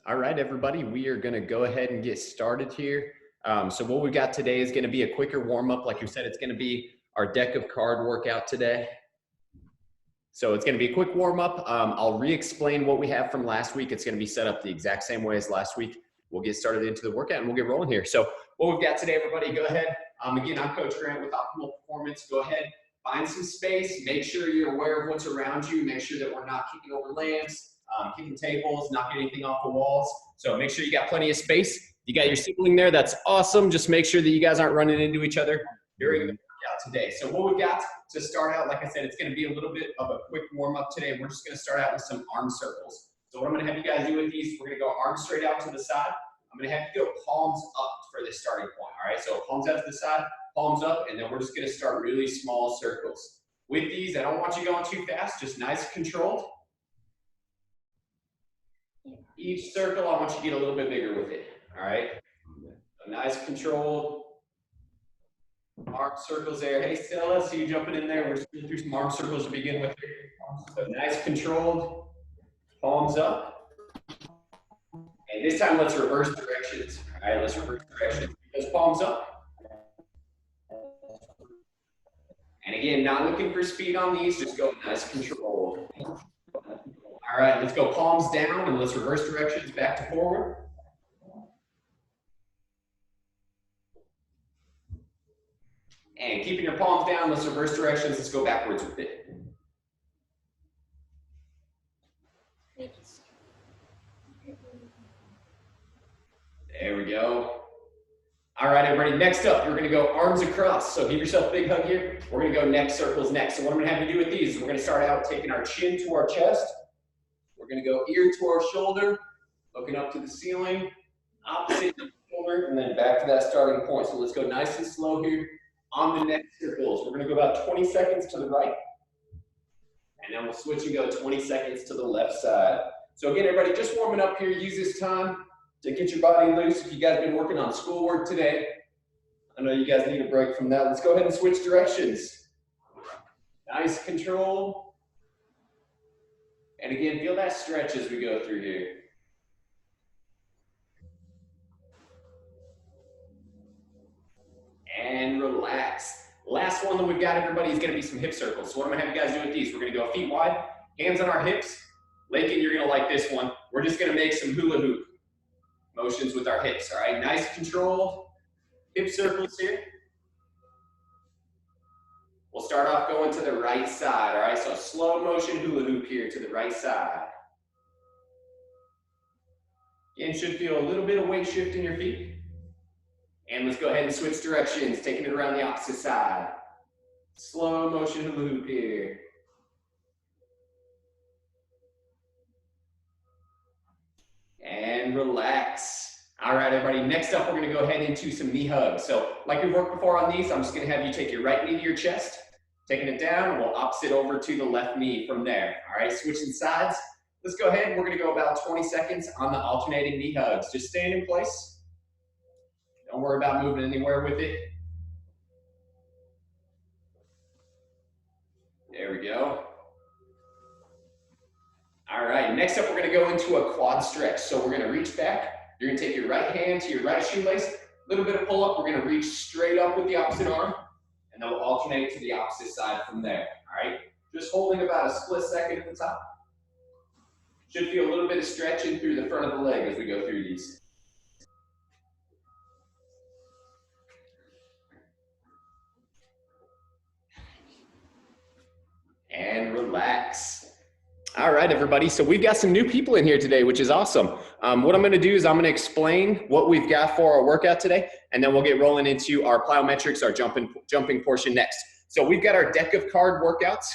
All right, everybody, we are going to go ahead and get started here. So what we've got today is going to be a quicker warm-up. Like we said, it's going to be our deck of card workout today. So it's going to be a quick warm-up. I'll re-explain what we have from last week. It's going to be set up the exact same way as last week. We'll get started into the workout and we'll get rolling here. So what we've got today, everybody, go ahead. Again, I'm Coach Grant with Optimal Performance. Go ahead, find some space. Make sure you're aware of what's around you. Make sure that we're not kicking over lamps, kicking tables, knocking anything off the walls. So make sure you got plenty of space. You got your sibling there. That's awesome. Just make sure that you guys aren't running into each other during the workout today. So what we've got to start out, like I said, it's going to be a little bit of a quick warm up today. We're just going to start out with some arm circles. So what I'm going to have you guys do with these, we're going to go arms straight out to the side. I'm going to have you go palms up for this starting point. All right, so palms out to the side, palms up, and then we're just going to start really small circles. With these, I don't want you going too fast, just nice controlled. Each circle, I want you to get a little bit bigger with it. All right, a nice controlled arm circles there. Hey Stella, see you jumping in there. We're just going through some arm circles to begin with. So nice controlled, palms up. And this time, let's reverse directions. All right, let's reverse directions. Those palms up. And again, not looking for speed on these, just go nice controlled. All right, let's go palms down and let's reverse directions back to forward. And keeping your palms down, let's reverse directions. Let's go backwards with it. There we go. All right, everybody, next up, you're gonna go arms across. So give yourself a big hug here. We're gonna go neck circles next. So what I'm gonna have you do with these, we're gonna start out taking our chin to our chest. We're gonna go ear to our shoulder, looking up to the ceiling, opposite shoulder, and then back to that starting point. So let's go nice and slow here on the neck circles. We're gonna go about 20 seconds to the right. And then we'll switch and go 20 seconds to the left side. So again, everybody, just warming up here. Use this time to get your body loose. If you guys have been working on schoolwork today, I know you guys need a break from that. Let's go ahead and switch directions. Nice control. And again, feel that stretch as we go through here. And relax. Last one that we've got, everybody, is gonna be some hip circles. So what I'm gonna have you guys do with these, we're gonna go feet wide, hands on our hips. Lakin, you're gonna like this one. We're just gonna make some hula hoop motions with our hips, all right? Nice controlled hip circles here. We'll start off going to the right side, all right? So slow motion hula hoop here to the right side. Again, should feel a little bit of weight shift in your feet. And let's go ahead and switch directions, taking it around the opposite side. Slow motion hula hoop here. And relax. All right, everybody, next up, we're gonna go ahead into some knee hugs. So like we worked before on these, I'm just gonna have you take your right knee to your chest, taking it down, and we'll opposite over to the left knee from there. All right, switching sides. Let's go ahead, we're gonna go about 20 seconds on the alternating knee hugs. Just staying in place. Don't worry about moving anywhere with it. There we go. All right, next up, we're gonna go into a quad stretch. So we're gonna reach back. You're gonna take your right hand to your right shoelace, a little bit of pull up. We're gonna reach straight up with the opposite arm, and then we'll alternate to the opposite side from there, all right? Just holding about a split second at the top. Should feel a little bit of stretching through the front of the leg as we go through these. And relax. All right, everybody. So we've got some new people in here today, which is awesome. What I'm going to do is I'm going to explain what we've got for our workout today, and then we'll get rolling into our plyometrics, our jumping portion next. So we've got our deck of card workouts.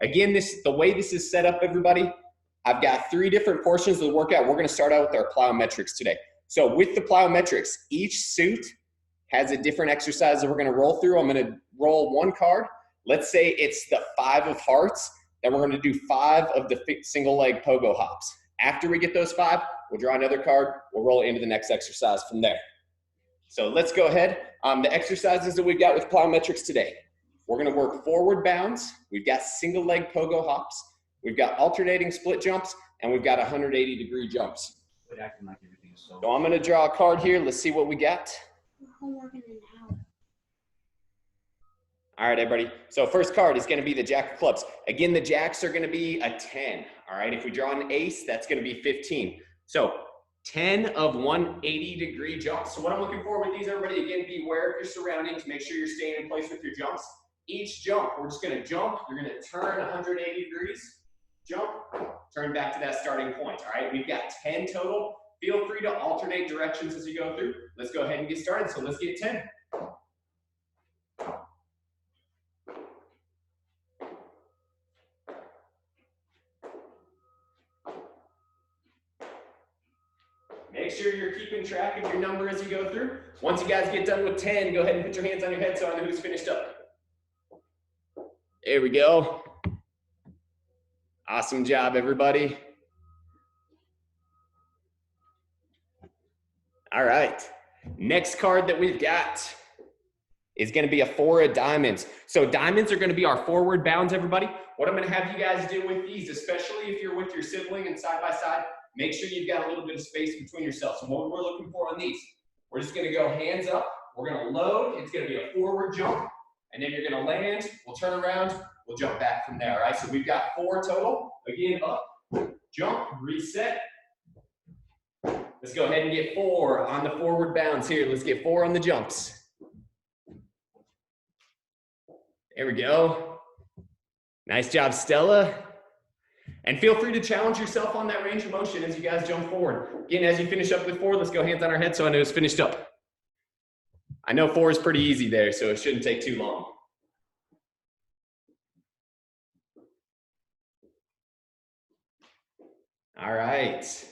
Again, the way this is set up, everybody, I've got 3 different portions of the workout. We're going to start out with our plyometrics today. So with the plyometrics, each suit has a different exercise that we're going to roll through. I'm going to roll one card. Let's say it's the 5 of hearts. Then we're going to do 5 of the single leg pogo hops. After we get those 5, we'll draw another card. We'll roll it into the next exercise from there. So let's go ahead. The exercises that we've got with plyometrics today. We're going to work forward bounds. We've got single leg pogo hops. We've got alternating split jumps, and we've got 180-degree jumps. Quit acting like everything is so. So I'm going to draw a card here. Let's see what we got. Homework in an hour. All right, everybody. So first card is going to be the Jack of Clubs. Again, the Jacks are going to be a 10. All right, if we draw an ace, that's going to be 15. So 10 of 180-degree jumps. So what I'm looking for with these, everybody, again, be aware of your surroundings. Make sure you're staying in place with your jumps. Each jump, we're just going to jump. You're going to turn 180 degrees, jump, turn back to that starting point. All right, we've got 10 total. Feel free to alternate directions as you go through. Let's go ahead and get started. So let's get 10. Make sure you're keeping track of your number as you go through. Once you guys get done with 10, go ahead and put your hands on your head so I know who's finished up. There we go. Awesome job, everybody. All right. Next card that we've got is going to be a 4 of diamonds. So diamonds are going to be our forward bounds, everybody. What I'm going to have you guys do with these, especially if you're with your sibling and side by side, make sure you've got a little bit of space between yourselves. So what we're looking for on these, we're just going to go hands up. We're going to load. It's going to be a forward jump. And then you're going to land. We'll turn around. We'll jump back from there. All right. So we've got 4 total. Again, up, jump, reset. Let's go ahead and get 4 on the forward bounds here. Let's get 4 on the jumps. There we go. Nice job, Stella. And feel free to challenge yourself on that range of motion as you guys jump forward. Again, as you finish up with 4, let's go hands on our head so I know it's finished up. I know 4 is pretty easy there, so it shouldn't take too long. All right.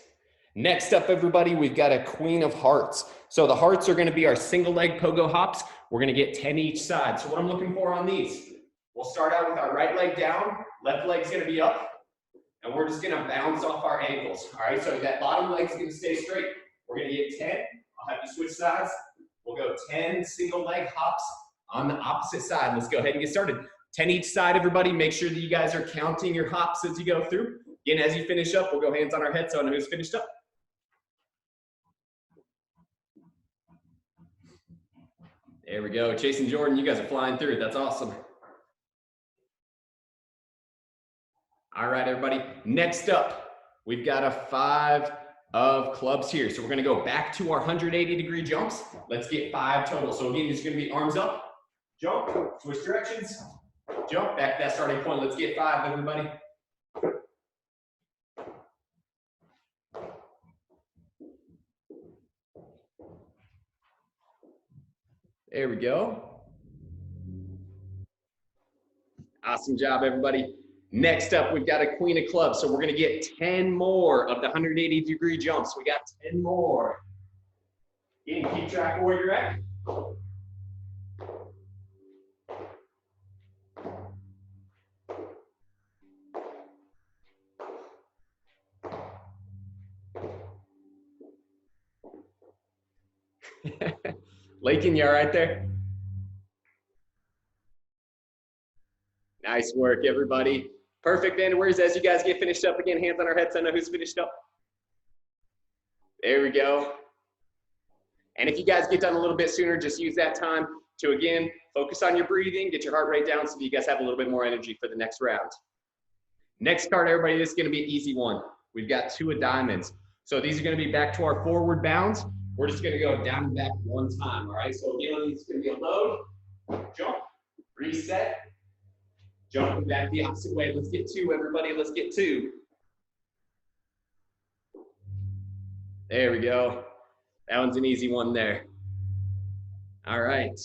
Next up, everybody, we've got a Queen of Hearts. So the hearts are going to be our single leg pogo hops. We're going to get 10 each side. So what I'm looking for on these, we'll start out with our right leg down, left leg's going to be up, and we're just going to bounce off our ankles. All right, so that bottom leg's going to stay straight. We're going to get 10. I'll have you switch sides. We'll go 10 single leg hops on the opposite side. Let's go ahead and get started. 10 each side, everybody. Make sure that you guys are counting your hops as you go through. Again, as you finish up, we'll go hands on our head so I know who's finished up. There we go. Chase and Jordan, you guys are flying through it. That's awesome. All right, everybody. Next up, we've got a 5 of clubs here. So we're going to go back to our 180-degree jumps. Let's get 5 total. So again, it's going to be arms up, jump, switch directions, jump, back to that starting point. Let's get 5, everybody. There we go. Awesome job, everybody. Next up, we've got a Queen of Clubs. So we're going to get 10 more of the 180-degree jumps. We got 10 more. Again, keep track of where you're at. Lakin, you all right there? Nice work, everybody. Perfect, and where's as you guys get finished up again, hands on our heads, I know who's finished up. There we go. And if you guys get done a little bit sooner, just use that time to, again, focus on your breathing, get your heart rate down so that you guys have a little bit more energy for the next round. Next card, everybody, this is going to be an easy one. We've got 2 of diamonds. So these are going to be back to our forward bounds. We're just going to go down and back 1 time, all right? So again, it's going to be a load, jump, reset, jumping back the opposite way. Let's get 2, everybody. Let's get 2. There we go. That one's an easy one there. All right.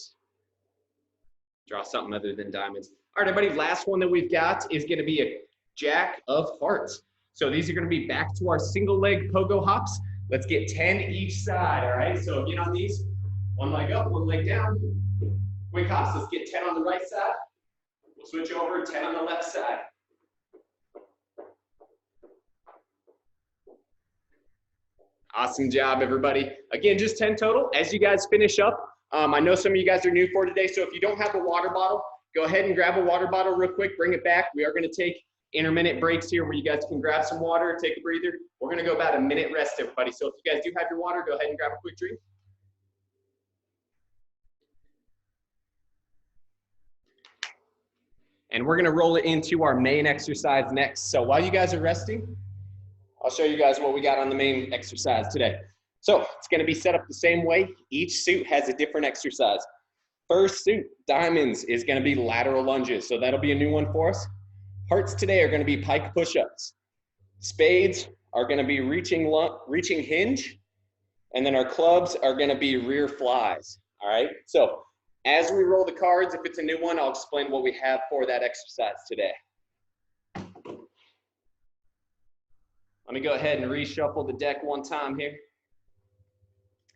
Draw something other than diamonds. All right, everybody, last one that we've got is going to be a Jack of Hearts. So these are going to be back to our single leg pogo hops. Let's get 10 each side, all right? So again on these, 1 leg up, 1 leg down. Quick hops, let's get 10 on the right side. We'll switch over, 10 on the left side. Awesome job, everybody. Again, just 10 total. As you guys finish up, I know some of you guys are new for today, so if you don't have a water bottle, go ahead and grab a water bottle real quick, bring it back. We are going to take intermittent breaks here where you guys can grab some water, take a breather. We're gonna go about a minute rest, everybody. So if you guys do have your water, go ahead and grab a quick drink. And we're gonna roll it into our main exercise next. So while you guys are resting, I'll show you guys what we got on the main exercise today. So it's gonna be set up the same way. Each suit has a different exercise. First suit, diamonds, is gonna be lateral lunges. So that'll be a new one for us. Hearts today are gonna be pike push-ups. Spades are gonna be reaching hinge. And then our clubs are gonna be rear flies, all right? So as we roll the cards, if it's a new one, I'll explain what we have for that exercise today. Let me go ahead and reshuffle the deck one time here.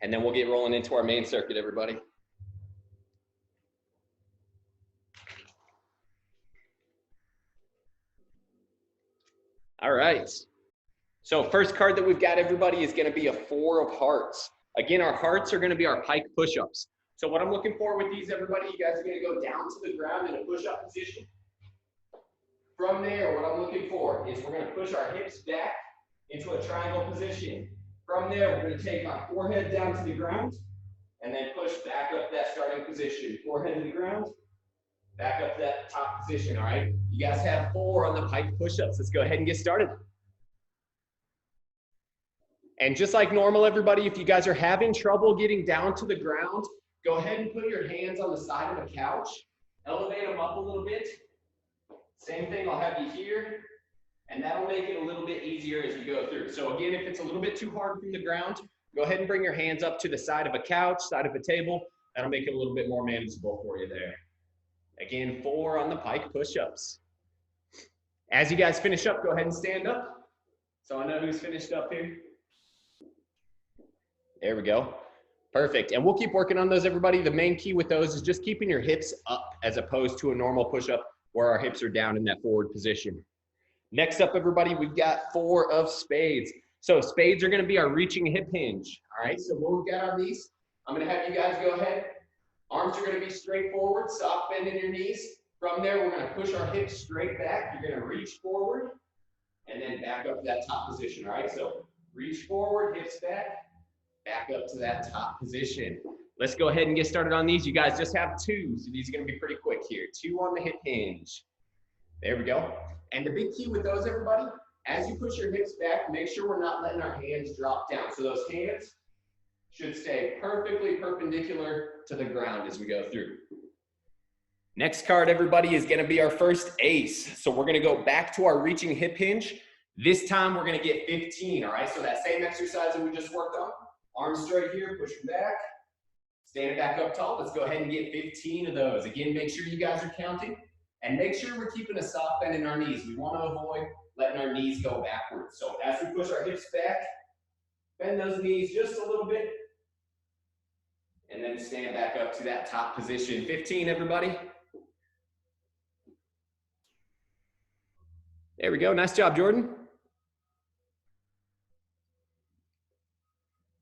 And then we'll get rolling into our main circuit, everybody. All right. So first card that we've got, everybody, is gonna be a 4 of hearts. Again, our hearts are gonna be our pike push-ups. So what I'm looking for with these, everybody, you guys are gonna go down to the ground in a push-up position. From there, what I'm looking for is we're gonna push our hips back into a triangle position. From there, we're gonna take our forehead down to the ground and then push back up that starting position. Forehead to the ground, back up that top position, all right? You guys have 4 on the pike push-ups. Let's go ahead and get started. And just like normal, everybody, if you guys are having trouble getting down to the ground, go ahead and put your hands on the side of the couch. Elevate them up a little bit. Same thing, I'll have you here. And that'll make it a little bit easier as we go through. So again, if it's a little bit too hard from the ground, go ahead and bring your hands up to the side of a couch, side of a table. That'll make it a little bit more manageable for you there. Again, 4 on the pike push-ups. As you guys finish up, go ahead and stand up. So I know who's finished up here. There we go. Perfect. And we'll keep working on those, everybody. The main key with those is just keeping your hips up as opposed to a normal push-up where our hips are down in that forward position. Next up, everybody, we've got 4 of spades. So spades are going to be our reaching hip hinge. All right, so what we've got on these, I'm going to have you guys go ahead. Arms are going to be straight forward, soft bend in your knees. From there, we're going to push our hips straight back. You're going to reach forward and then back up to that top position. All right, so reach forward, hips back up to that top position. Let's go ahead and get started on these. You guys just have 2, so these are going to be pretty quick here. 2 on the hip hinge. There we go. And the big key with those, everybody, as you push your hips back, make sure we're not letting our hands drop down. So those hands should stay perfectly perpendicular to the ground as we go through. Next card, everybody, is going to be our first ace. So we're going to go back to our reaching hip hinge. This time we're going to get 15, all right? So that same exercise that we just worked on. Arms straight here, push them back. Stand back up tall. Let's go ahead and get 15 of those. Again, make sure you guys are counting. And make sure we're keeping a soft bend in our knees. We want to avoid letting our knees go backwards. So as we push our hips back, bend those knees just a little bit. And then stand back up to that top position. 15, everybody. There we go. Nice job, Jordan.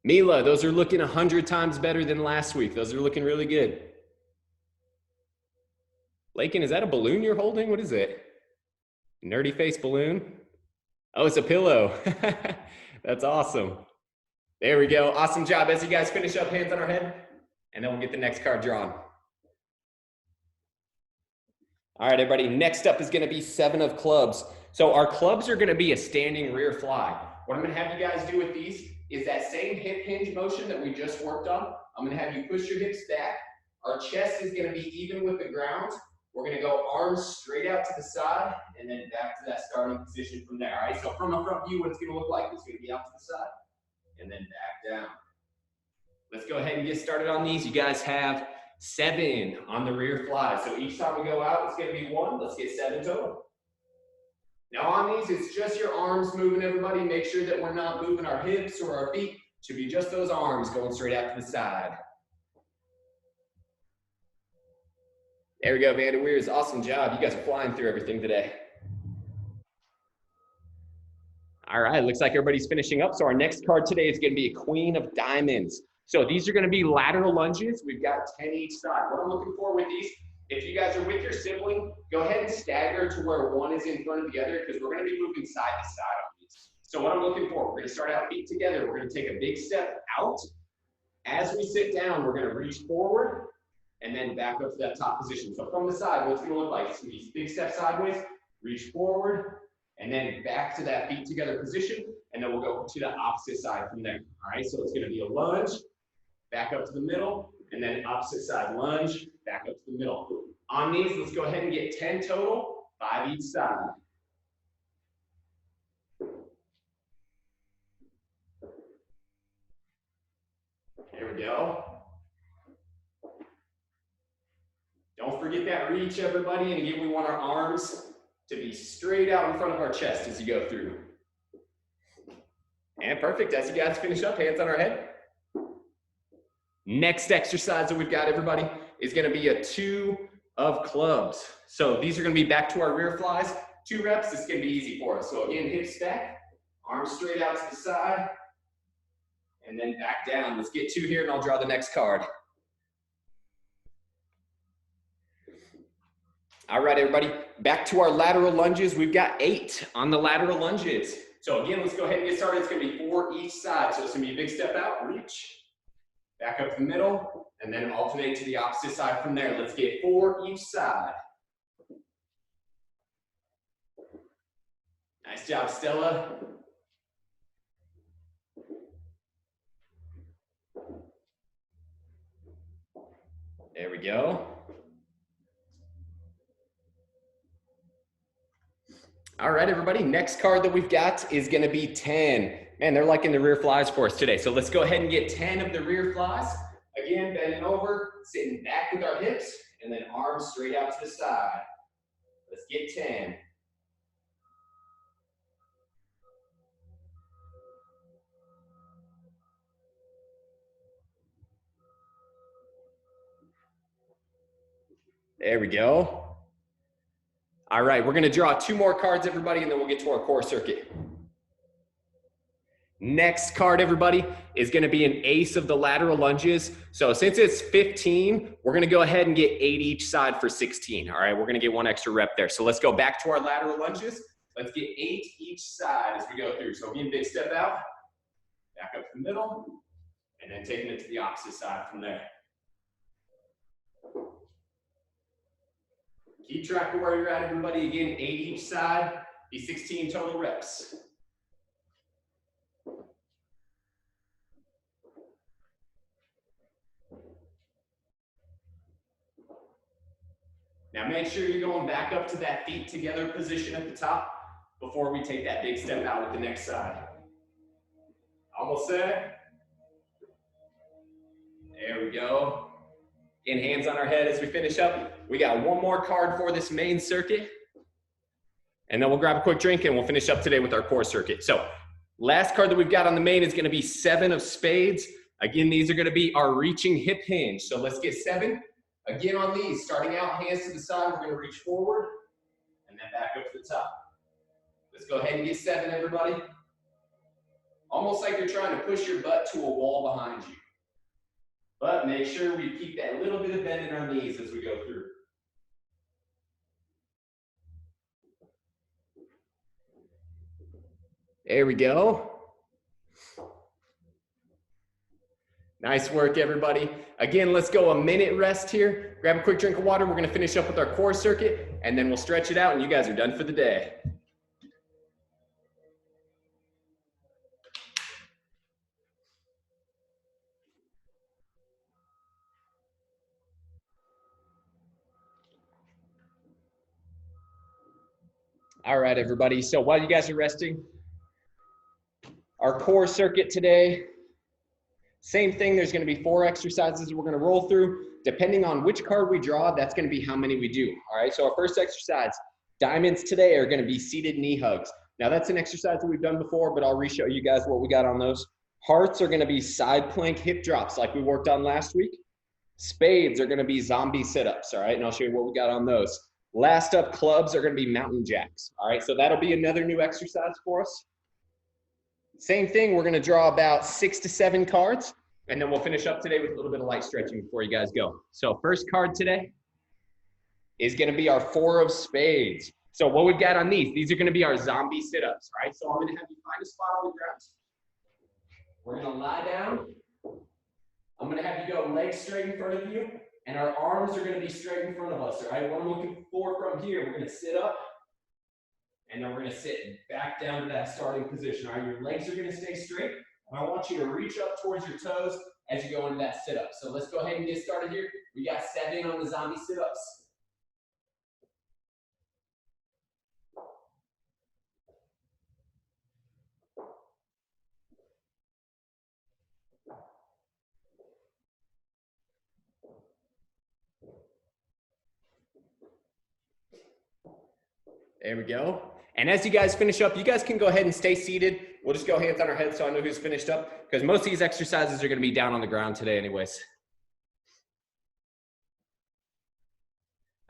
Mila, those are looking 100 times better than last week. Those are looking really good. Lakin, is that a balloon you're holding? What is it? Nerdy face balloon? Oh, it's a pillow. That's awesome. There we go. Awesome job. As you guys finish up, hands on our head, and then we'll get the next card drawn. All right, everybody. Next up is going to be 7 of clubs. So our clubs are going to be a standing rear fly. What I'm going to have you guys do with these is that same hip hinge motion that we just worked on. I'm going to have you push your hips back. Our chest is going to be even with the ground. We're going to go arms straight out to the side and then back to that starting position from there. All right, so from a front view, what it's going to look like is going to be out to the side and then back down. Let's go ahead and get started on these. You guys have 7 on the rear fly. So each time we go out, it's going to be 1. Let's get 7 total. Now on these, it's just your arms moving, everybody. Make sure that we're not moving our hips or our feet. It should be just those arms going straight out to the side. There we go, Vander Weirs. Awesome job. You guys are flying through everything today. All right, looks like everybody's finishing up. So our next card today is going to be a queen of diamonds. So these are going to be lateral lunges. We've got 10 each side. What I'm looking for with these If you guys are with your sibling, go ahead and stagger to where one is in front of the other because we're going to be moving side to side on these. So what I'm looking for, we're going to start out feet together. We're going to take a big step out. As we sit down, we're going to reach forward and then back up to that top position. So from the side, what's going to look like? It's going to be big step sideways, reach forward, and then back to that feet together position. And then we'll go to the opposite side from there. All right, so it's going to be a lunge, back up to the middle, and then opposite side lunge, back up to the middle. On these, let's go ahead and get 10 total, 5 each side. There we go. Don't forget that reach, everybody. And again, we want our arms to be straight out in front of our chest as you go through. And perfect. As you guys finish up, hands on our head. Next exercise that we've got, everybody, is going to be a 2 of clubs. So these are going to be back to our rear flies. 2 reps. It's going to be easy for us. So again, hip stack, arms straight out to the side, and then back down. Let's get 2 here, and I'll draw the next card. All right, everybody, back to our lateral lunges. We've got 8 on the lateral lunges. So again, let's go ahead and get started. It's going to be 4 each side. So it's going to be a big step out, reach, back up to the middle, and then alternate to the opposite side from there. Let's get 4 each side. Nice job, Stella. There we go. All right, everybody, next card that we've got is going to be 10. Man, they're liking the rear flies for us today. So let's go ahead and get 10 of the rear flies. Again, bending over, sitting back with our hips, and then arms straight out to the side. Let's get 10. There we go. All right, we're going to draw 2 more cards, everybody, and then we'll get to our core circuit. Next card, everybody, is going to be an ace of the lateral lunges. So since it's 15, we're going to go ahead and get 8 each side for 16. All right, we're going to get 1 extra rep there. So let's go back to our lateral lunges. Let's get 8 each side as we go through. So again, big step out, back up to the middle, and then taking it to the opposite side from there. Keep track of where you're at, everybody. Again, 8 each side, be 16 total reps. Now make sure you're going back up to that feet together position at the top before we take that big step out with the next side. Almost there. There we go. In hands on our head as we finish up. We got 1 more card for this main circuit. And then we'll grab a quick drink and we'll finish up today with our core circuit. So last card that we've got on the main is going to be 7 of spades. Again, these are going to be our reaching hip hinge. So let's get 7. Again on these, starting out hands to the side, we're going to reach forward and then back up to the top. Let's go ahead and get 7, everybody. Almost like you're trying to push your butt to a wall behind you. But make sure we keep that little bit of bend in our knees as we go through. There we go. Nice work, everybody. Again, let's go a minute rest here. Grab a quick drink of water. We're going to finish up with our core circuit, and then we'll stretch it out, and you guys are done for the day. All right, everybody. So while you guys are resting, our core circuit today, same thing. There's going to be 4 exercises we're going to roll through. Depending on which card we draw, that's going to be how many we do. All right, so our first exercise, diamonds today, are going to be seated knee hugs. Now, that's an exercise that we've done before, but I'll re-show you guys what we got on those. Hearts are going to be side plank hip drops like we worked on last week. Spades are going to be zombie sit-ups, all right, and I'll show you what we got on those. Last up, clubs are going to be mountain jacks. All right, so that'll be another new exercise for us. Same thing, we're going to draw about 6 to 7 cards, and then we'll finish up today with a little bit of light stretching before you guys go. So first card today is going to be our 4 of spades. So what we've got on these are going to be our zombie sit-ups, right? So I'm going to have you find a spot on the ground. We're going to lie down. I'm going to have you go legs straight in front of you, and our arms are going to be straight in front of us, all right? What I'm looking for from here, we're going to sit up, and then we're going to sit back down to that starting position, all right? Your legs are going to stay straight, and I want you to reach up towards your toes as you go into that sit-up. So let's go ahead and get started here. We got 7 on the zombie sit-ups. There we go. And as you guys finish up, you guys can go ahead and stay seated. We'll just go hands on our heads so I know who's finished up, because most of these exercises are going to be down on the ground today anyways.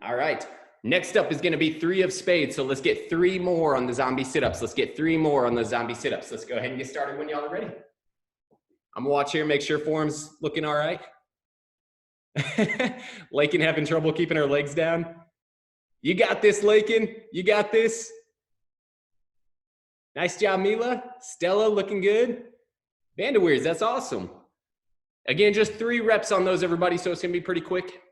All right. Next up is going to be 3 of spades. So let's get 3 more on the zombie sit-ups. Let's get 3 more on the zombie sit-ups. Let's go ahead and get started when y'all are ready. I'm going to watch here, make sure form's looking all right. Lakin having trouble keeping her legs down. You got this, Lakin. You got this. Nice job, Mila. Stella looking good. Vanderweers, that's awesome. Again, just 3 reps on those, everybody, so it's going to be pretty quick.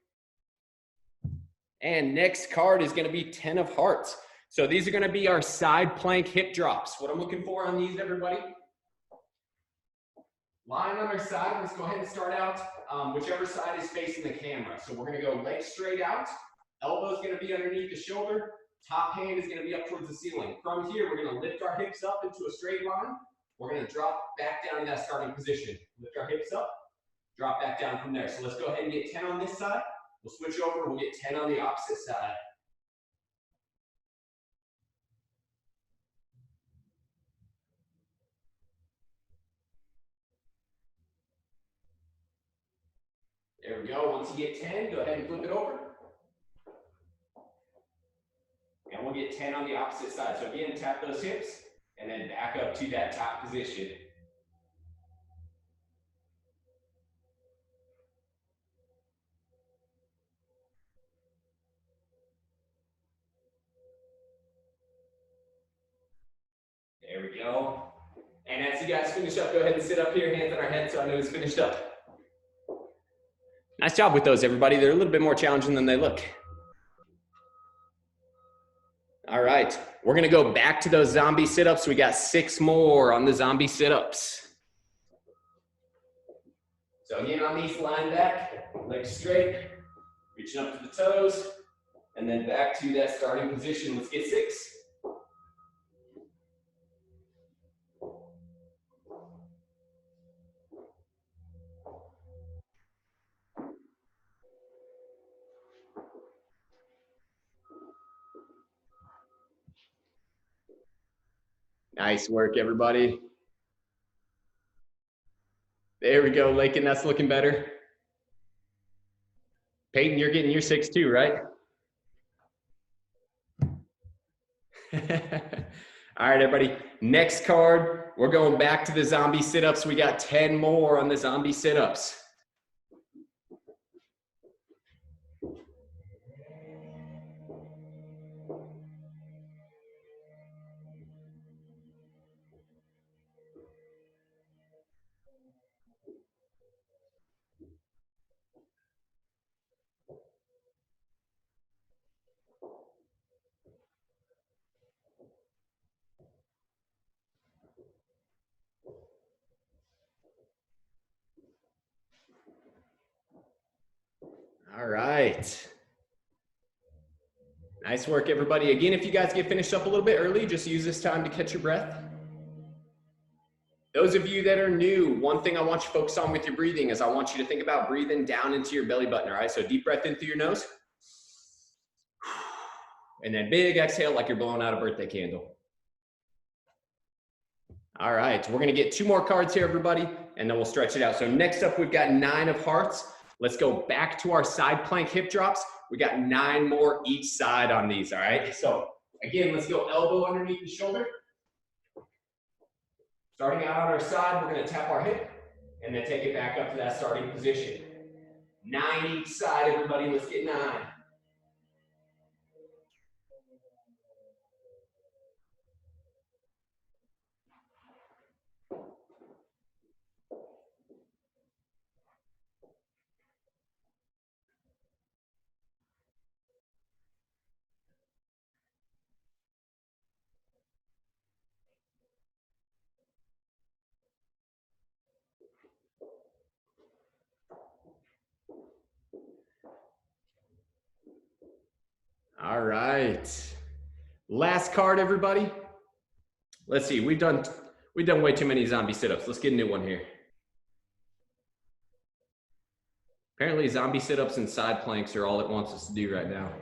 And next card is going to be 10 of hearts. So these are going to be our side plank hip drops. What I'm looking for on these, everybody, lying on our side, let's go ahead and start out whichever side is facing the camera. So we're going to go legs straight out. Elbow's going to be underneath the shoulder. Top hand is going to be up towards the ceiling. From here, we're going to lift our hips up into a straight line. We're going to drop back down in that starting position. Lift our hips up, drop back down from there. So let's go ahead and get 10 on this side. We'll switch over, we'll get 10 on the opposite side. There we go. Once you get 10, go ahead and flip it over. And we'll get 10 on the opposite side. So again, tap those hips and then back up to that top position. There we go. And as you guys finish up, go ahead and sit up here, hands on our head so I know who's finished up. Nice job with those, everybody. They're a little bit more challenging than they look. All right, we're gonna go back to those zombie sit-ups. We got 6 more on the zombie sit-ups. So again, on these, lying back, legs straight, reaching up to the toes, and then back to that starting position. Let's get 6. Nice work, everybody. There we go, Lakin, that's looking better. Peyton, you're getting your 6 too, right? All right, everybody. Next card, we're going back to the zombie sit-ups. We got 10 more on the zombie sit-ups. All right. Nice work, everybody. Again, if you guys get finished up a little bit early, just use this time to catch your breath. Those of you that are new, one thing I want you to focus on with your breathing is I want you to think about breathing down into your belly button, all right? So deep breath in through your nose. And then big exhale like you're blowing out a birthday candle. All right, we're gonna get 2 more cards here, everybody, and then we'll stretch it out. So next up, we've got 9 of hearts. Let's go back to our side plank hip drops. We got 9 more each side on these, all right? So again, let's go elbow underneath the shoulder. Starting out on our side, we're gonna tap our hip and then take it back up to that starting position. 9 each side, everybody, let's get 9. All right. Last card, everybody. Let's see. We've done way too many zombie sit-ups. Let's get a new one here. Apparently, zombie sit-ups and side planks are all it wants us to do right now.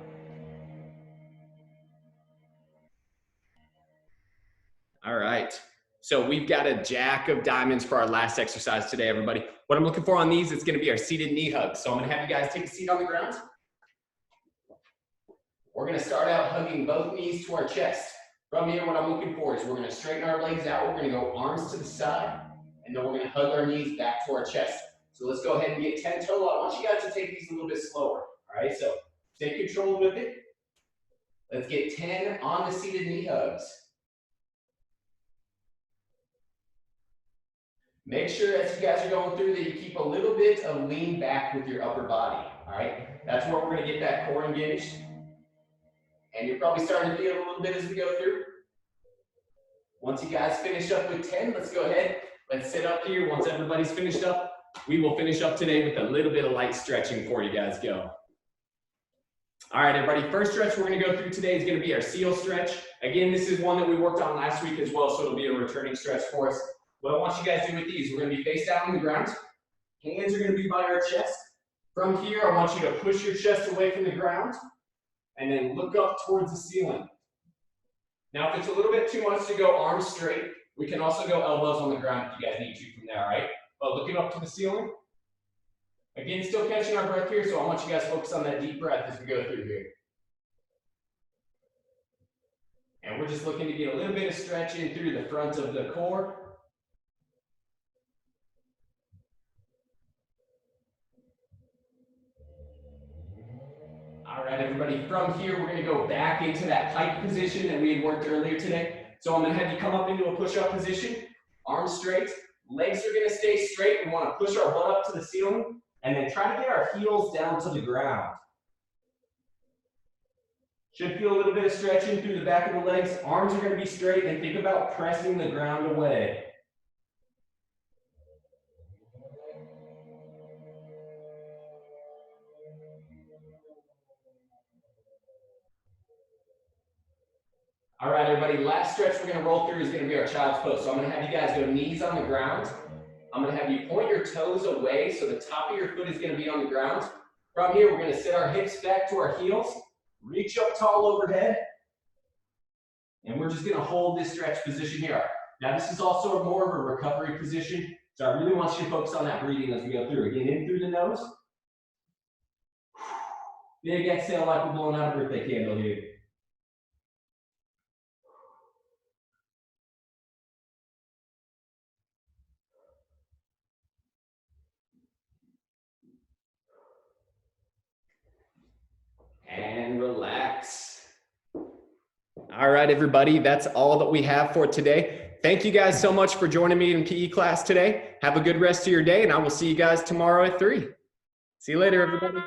All right. So we've got a jack of diamonds for our last exercise today, everybody. What I'm looking for on these is going to be our seated knee hugs. So I'm going to have you guys take a seat on the ground. We're going to start out hugging both knees to our chest. From here, what I'm looking for is we're going to straighten our legs out. We're going to go arms to the side, and then we're going to hug our knees back to our chest. So let's go ahead and get 10 total. I want you guys to take these a little bit slower. All right, so take control with it. Let's get 10 on the seated knee hugs. Make sure as you guys are going through that you keep a little bit of lean back with your upper body. All right, that's where we're going to get that core engaged. And you're probably starting to feel it a little bit as we go through. Once you guys finish up with 10, let's go ahead. Let's sit up here. Once everybody's finished up, we will finish up today with a little bit of light stretching before you guys go. All right, everybody, first stretch we're going to go through today is going to be our seal stretch. Again, this is one that we worked on last week as well, so it'll be a returning stretch for us. What I want you guys to do with these, we're going to be face down on the ground. Hands are going to be by our chest. From here, I want you to push your chest away from the ground and then look up towards the ceiling. Now, if it's a little bit too much to go arms straight, we can also go elbows on the ground if you guys need to from there, all right? But looking up to the ceiling. Again, still catching our breath here, so I want you guys to focus on that deep breath as we go through here. And we're just looking to get a little bit of stretch in through the front of the core. All right, everybody, from here, we're gonna go back into that pike position that we had worked earlier today. So I'm gonna have you come up into a push-up position, arms straight, legs are gonna stay straight. We wanna push our butt up to the ceiling and then try to get our heels down to the ground. Should feel a little bit of stretching through the back of the legs. Arms are gonna be straight and think about pressing the ground away. All right, everybody, last stretch we're gonna roll through is gonna be our child's pose. So I'm gonna have you guys go knees on the ground. I'm gonna have you point your toes away so the top of your foot is gonna be on the ground. From here, we're gonna sit our hips back to our heels, reach up tall overhead, and we're just gonna hold this stretch position here. Now, this is also more of a recovery position, so I really want you to focus on that breathing as we go through. Again, in through the nose. Big exhale like we're blowing out a birthday candle here. And relax. All right, everybody, that's all that we have for today. Thank you guys so much for joining me in PE class today. Have a good rest of your day, and I will see you guys tomorrow at 3. See you later, everybody.